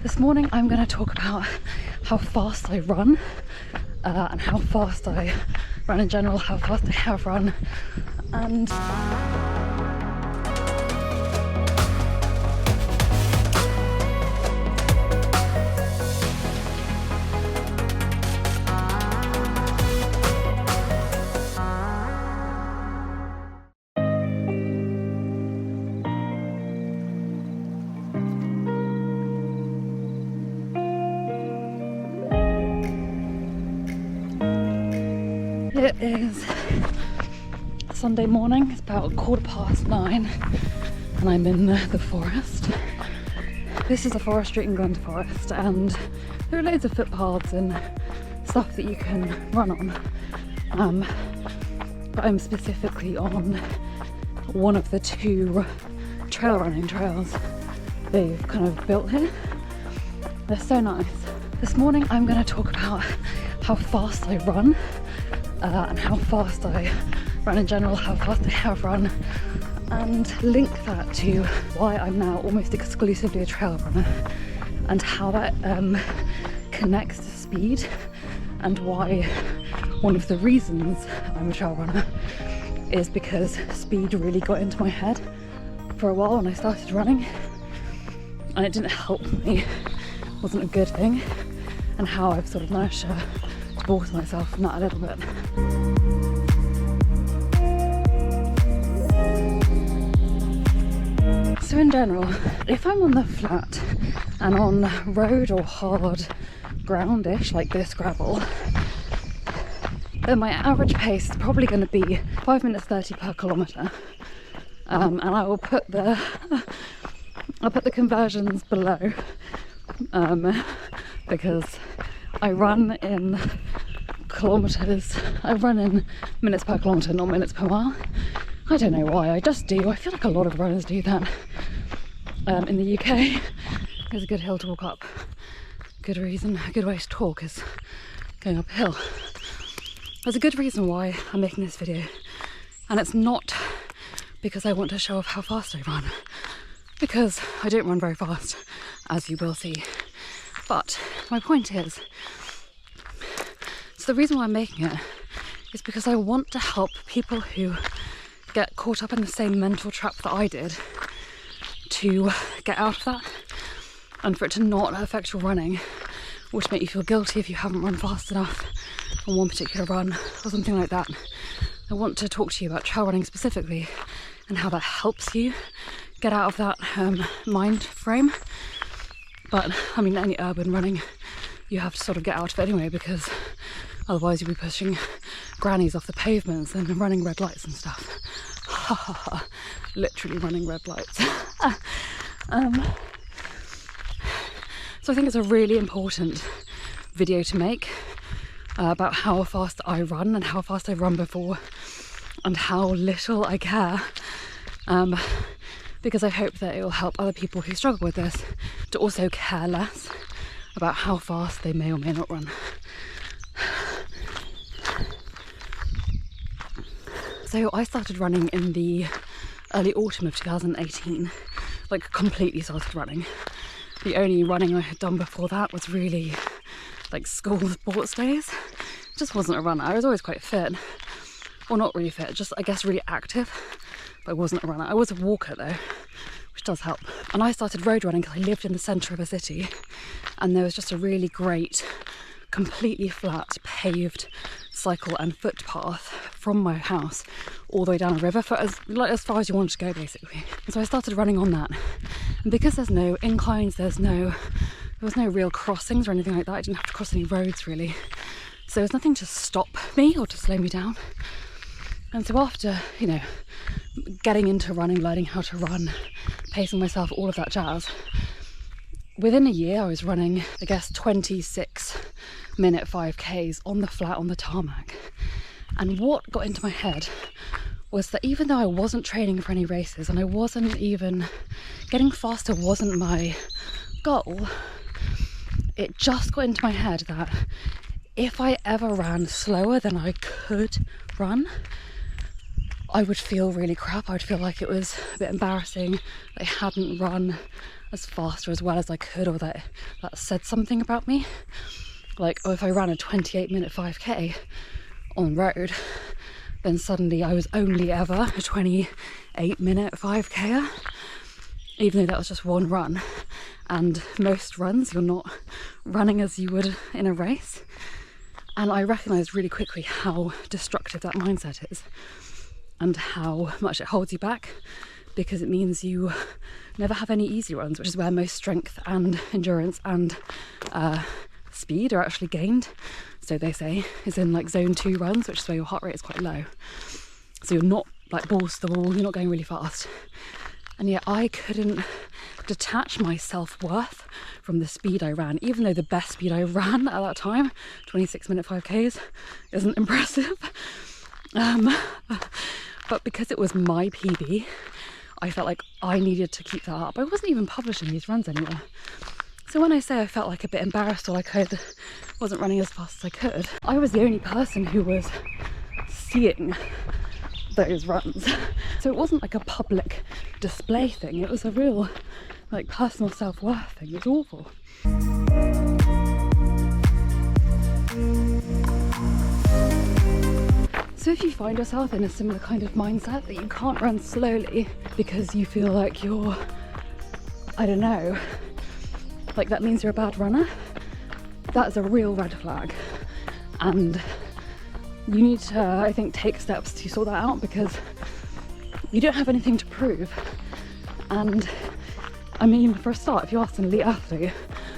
This morning I'm going to talk about how fast I run and how fast I run in general, how fast I have run, and it is Sunday morning. It's about 9:15 and I'm in the forest. This is a forest street in England forest, and there are loads of footpaths and stuff that you can run on, but I'm specifically on one of the two trail running trails they've kind of built here. They're so nice. This morning I'm going to talk about how fast I run and how fast I run in general, how fast I have run, and link that to why I'm now almost exclusively a trail runner and how that connects to speed, and why one of the reasons I'm a trail runner is because speed really got into my head for a while when I started running, and it didn't help me, it wasn't a good thing, and how I've sort of managed to divorce myself from that a little bit. So in general, if I'm on the flat and on road or hard groundish like this gravel, then my average pace is probably going to be 5 minutes 30 per kilometre, and I will put the conversions below, because I run in kilometres, I run in minutes per kilometre, not minutes per mile. I don't know why, I just do. I feel like a lot of runners do that. In the UK, there's a good hill to walk up. Good reason, a good way to talk is going up a hill. There's a good reason why I'm making this video, and it's not because I want to show off how fast I run, because I don't run very fast, as you will see. But my point is, so the reason why I'm making it is because I want to help people who get caught up in the same mental trap that I did to get out of that, and for it to not affect your running, or to make you feel guilty if you haven't run fast enough on one particular run or something like that. I want to talk to you about trail running specifically and how that helps you get out of that mind frame. But I mean, any urban running, you have to sort of get out of it anyway, because otherwise you'll be pushing grannies off the pavements and running red lights and stuff. Literally running red lights. So I think it's a really important video to make about how fast I run and how fast I've run before and how little I care, because I hope that it will help other people who struggle with this to also care less about how fast they may or may not run. So I started running in the early autumn of 2018, like completely started running. The only running I had done before that was really like school sports days. Just wasn't a runner. I was always quite fit. Well, not really fit, just I guess really active, but I wasn't a runner. I was a walker though, which does help. And I started road running because I lived in the centre of a city, and there was just a really great, completely flat, paved cycle and footpath from my house all the way down a river for as far as you wanted to go, basically. And so I started running on that, and because there's no inclines, there was no real crossings or anything like that. I didn't have to cross any roads really, so there was nothing to stop me or to slow me down. And so after, you know, getting into running, learning how to run, pacing myself, all of that jazz, within a year I was running, I guess, 26-minute 5Ks on the flat, on the tarmac. And what got into my head was that even though I wasn't training for any races and I wasn't even getting faster, wasn't my goal, it just got into my head that if I ever ran slower than I could run, I would feel really crap. I would feel like it was a bit embarrassing that I hadn't run as fast or as well as I could, or that said something about me. Like, oh, if I ran a 28-minute 5k on road, then suddenly I was only ever a 28-minute 5k, even though that was just one run. And most runs you're not running as you would in a race. And I recognised really quickly how destructive that mindset is and how much it holds you back, because it means you never have any easy runs, which is where most strength and endurance and speed are actually gained. So they say is in like zone 2 runs, which is where your heart rate is quite low. So you're not like balls to the wall, you're not going really fast. And yet I couldn't detach my self-worth from the speed I ran, even though the best speed I ran at that time, 26-minute 5Ks, isn't impressive. But because it was my PB, I felt like I needed to keep that up. I wasn't even publishing these runs anymore. So when I say I felt like a bit embarrassed or like I wasn't running as fast as I could, I was the only person who was seeing those runs. So it wasn't like a public display thing, it was a real like personal self-worth thing. It was awful. So if you find yourself in a similar kind of mindset that you can't run slowly because you feel like you're, I don't know, like that means you're a bad runner, that's a real red flag. And you need to, I think, take steps to sort that out, because you don't have anything to prove. And I mean, for a start, if you ask an elite athlete,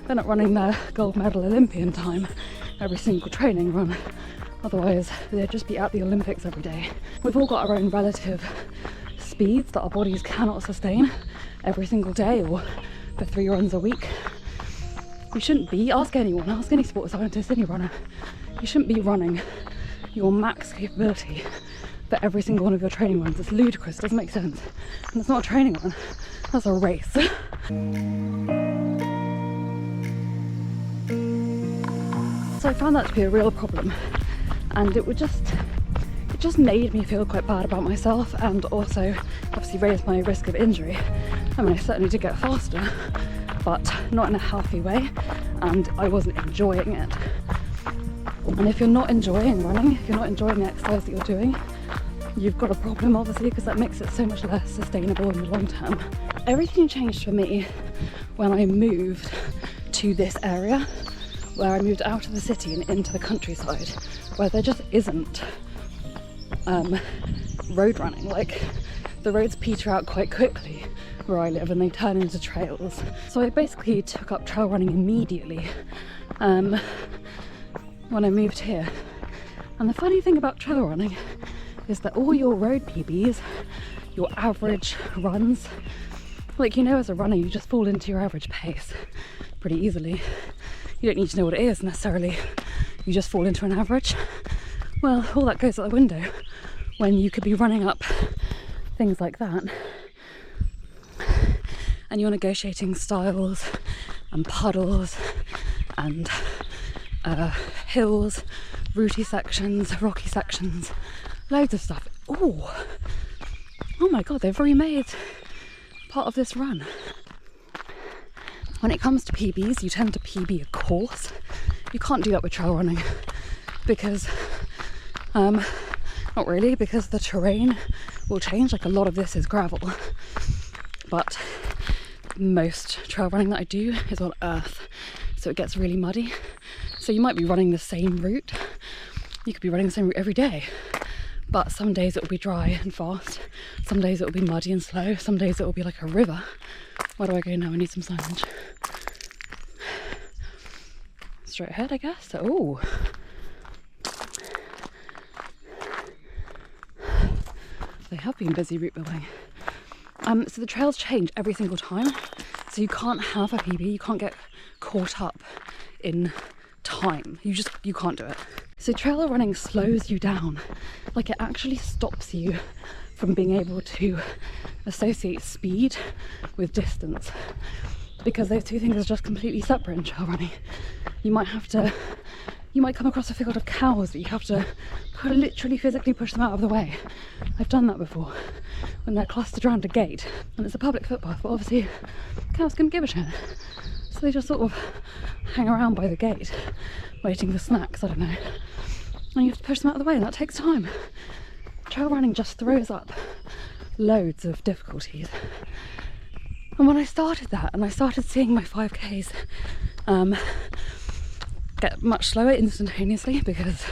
they're not running their gold medal Olympian time every single training run. Otherwise, they'd just be at the Olympics every day. We've all got our own relative speeds that our bodies cannot sustain every single day or for 3 runs a week. You shouldn't be, ask anyone, ask any sports scientist, any runner, you shouldn't be running your max capability for every single one of your training runs. It's ludicrous, it doesn't make sense. And it's not a training run, that's a race. So I found that to be a real problem, and it just made me feel quite bad about myself, and also obviously raised my risk of injury. I mean, I certainly did get faster, but not in a healthy way, and I wasn't enjoying it. And if you're not enjoying running, if you're not enjoying the exercise that you're doing, you've got a problem, obviously, because that makes it so much less sustainable in the long term. Everything changed for me when I moved to this area, where I moved out of the city and into the countryside, where there just isn't road running. Like, the roads peter out quite quickly where I live and they turn into trails. So I basically took up trail running immediately when I moved here. And the funny thing about trail running is that all your road PBs, your average runs, like, you know, as a runner you just fall into your average pace pretty easily. You don't need to know what it is necessarily, you just fall into an average. Well, all that goes out the window when you could be running up things like that, and you're negotiating styles and puddles and hills, rooty sections, rocky sections, loads of stuff. Oh my god, they've remade part of this run. When it comes to PBs, you tend to PB a course. You can't do that with trail running, because not really, because the terrain will change. Like, a lot of this is gravel, but most trail running that I do is on earth, so it gets really muddy. So you might be running the same route, you could be running the same route every day, but some days it will be dry and fast, some days it will be muddy and slow, some days it will be like a river. Where do I go now? I need some signage. Straight ahead, I guess. Oh, they have been busy route building. So the trails change every single time, so you can't have a PB, you can't get caught up in time, you can't do it. So trail running slows you down, like, it actually stops you from being able to associate speed with distance, because those two things are just completely separate in trail running. You might have to, you might come across a field of cows that you have to literally physically push them out of the way. I've done that before when they're clustered around a gate and it's a public footpath, but obviously cows couldn't give a shit, so they just sort of hang around by the gate waiting for snacks, I don't know, and you have to push them out of the way, and that takes time. Trail running just throws up loads of difficulties. And when I started that and I started seeing my 5Ks get much slower instantaneously, because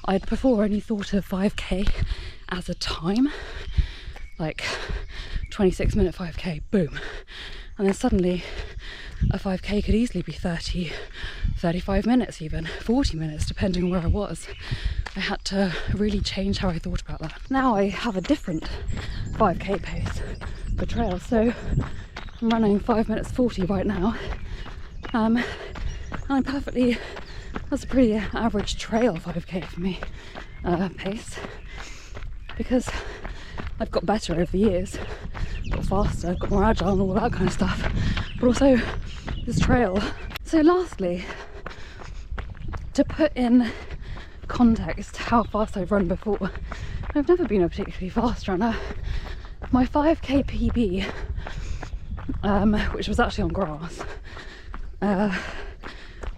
I'd before only thought of 5K as a time, like 26-minute 5K, boom, and then suddenly a 5K could easily be 30, 35 minutes, even 40 minutes, depending on where I was. I had to really change how I thought about that. Now I have a different 5K pace for trails, so I'm running 5 minutes 40 right now. And I'm perfectly, that's a pretty average trail 5K for me pace, because I've got better over the years, got faster, got more agile and all that kind of stuff, but also this trail. So lastly, to put in context how fast I've run before, I've never been a particularly fast runner. My 5K PB, which was actually on grass,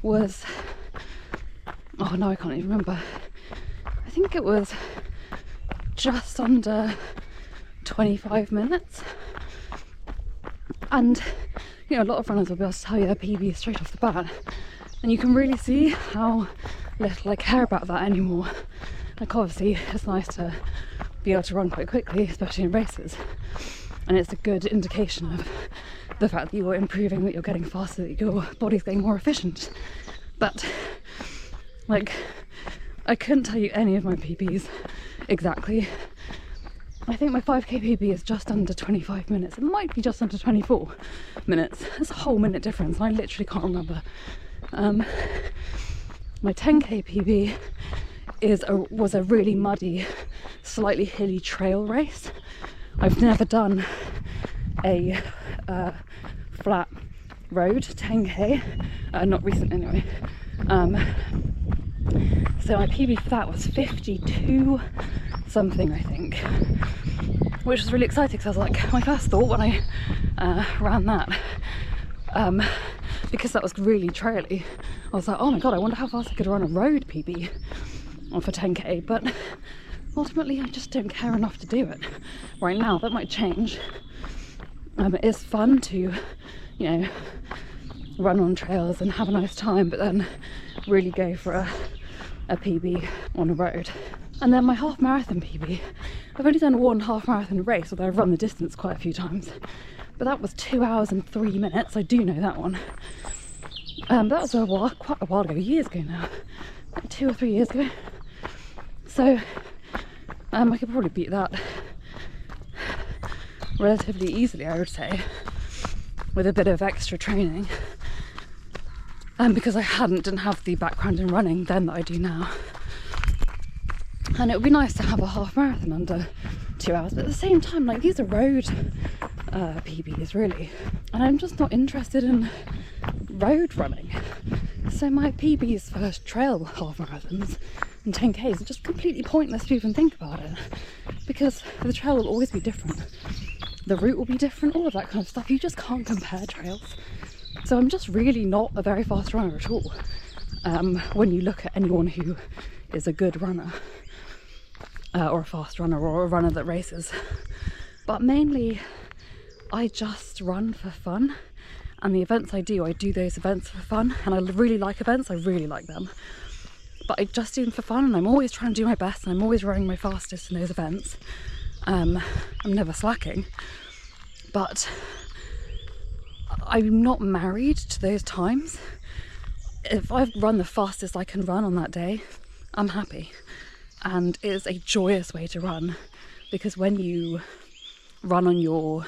was, oh no, I can't even remember. I think it was just under 25 minutes. And you know, a lot of runners will be able to tell you their PB straight off the bat, and you can really see how little I care about that anymore. Like, obviously it's nice to be able to run quite quickly, especially in races, and it's a good indication of the fact that you're improving, that you're getting faster, that your body's getting more efficient. But like, I couldn't tell you any of my PBs exactly. I think my 5K PB is just under 25 minutes. It might be just under 24 minutes. There's a whole minute difference, and I literally can't remember. My 10K PB was a really muddy, slightly hilly trail race. I've never done a flat road 10K, not recent anyway. So my PB for that was 52 something, I think, which was really exciting, because I was like, my first thought when I ran that, because that was really traily, I was like, oh my god, I wonder how fast I could run a road PB for 10K, but ultimately I just don't care enough to do it right now. That might change. It is fun to, you know, run on trails and have a nice time, but then really go for a PB on a road. And then my half marathon PB, I've only done one half marathon race, although I've run the distance quite a few times, but that was 2 hours and 3 minutes. I do know that one. That was quite a while ago, years ago now, like 2 or 3 years ago. So I could probably beat that relatively easily, I would say, with a bit of extra training, because I didn't have the background in running then that I do now. And it would be nice to have a half marathon under 2 hours, but at the same time, like, these are road PBs really, and I'm just not interested in road running. So my PBs for trail half marathons and 10Ks are just completely pointless to even think about it, because the trail will always be different, the route will be different, all of that kind of stuff. You just can't compare trails. So I'm just really not a very fast runner at all, when you look at anyone who is a good runner, or a fast runner, or a runner that races. But mainly I just run for fun, and the events I do those events for fun, and I really like events, I really like them, but I just do them for fun, and I'm always trying to do my best, and I'm always running my fastest in those events. I'm never slacking, but I'm not married to those times. If I've run the fastest I can run on that day, I'm happy. And it is a joyous way to run, because when you run on your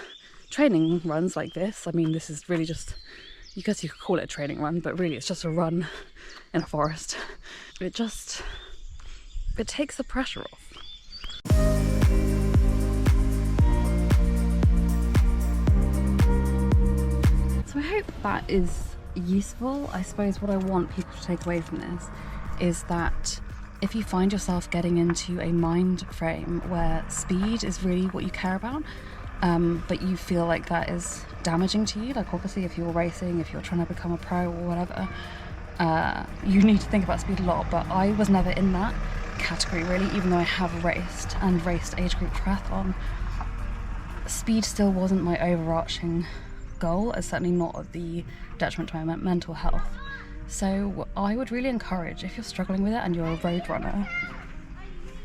training runs like this, I mean, this is really just, I guess you could call it a training run, but really it's just a run in a forest. It takes the pressure off. So I hope that is useful. I suppose what I want people to take away from this is that if you find yourself getting into a mind frame where speed is really what you care about, but you feel like that is damaging to you, like obviously if you're racing, if you're trying to become a pro or whatever, you need to think about speed a lot. But I was never in that category really, even though I have raced and raced age group triathlon. Speed still wasn't my overarching goal, it's certainly not at the detriment to my mental health. So I would really encourage, if you're struggling with it and you're a road runner,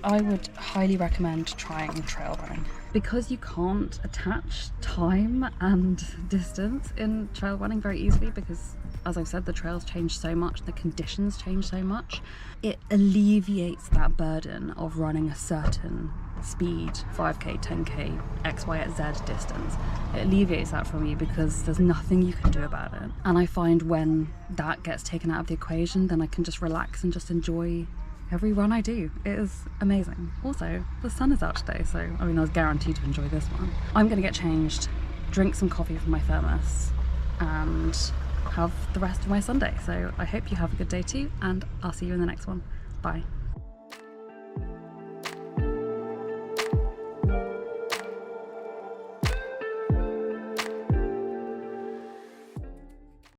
I would highly recommend trying trail running. Because you can't attach time and distance in trail running very easily, because as I've said, the trails change so much, the conditions change so much, it alleviates that burden of running a certain speed, 5k, 10k, x, y, z distance. It alleviates that from you because there's nothing you can do about it. And I find when that gets taken out of the equation, then I can just relax and just enjoy every run I do. It is amazing. Also, the sun is out today, so I mean I was guaranteed to enjoy this one. I'm gonna get changed, drink some coffee from my thermos, and have the rest of my Sunday. So I hope you have a good day too, and I'll see you in the next one. Bye.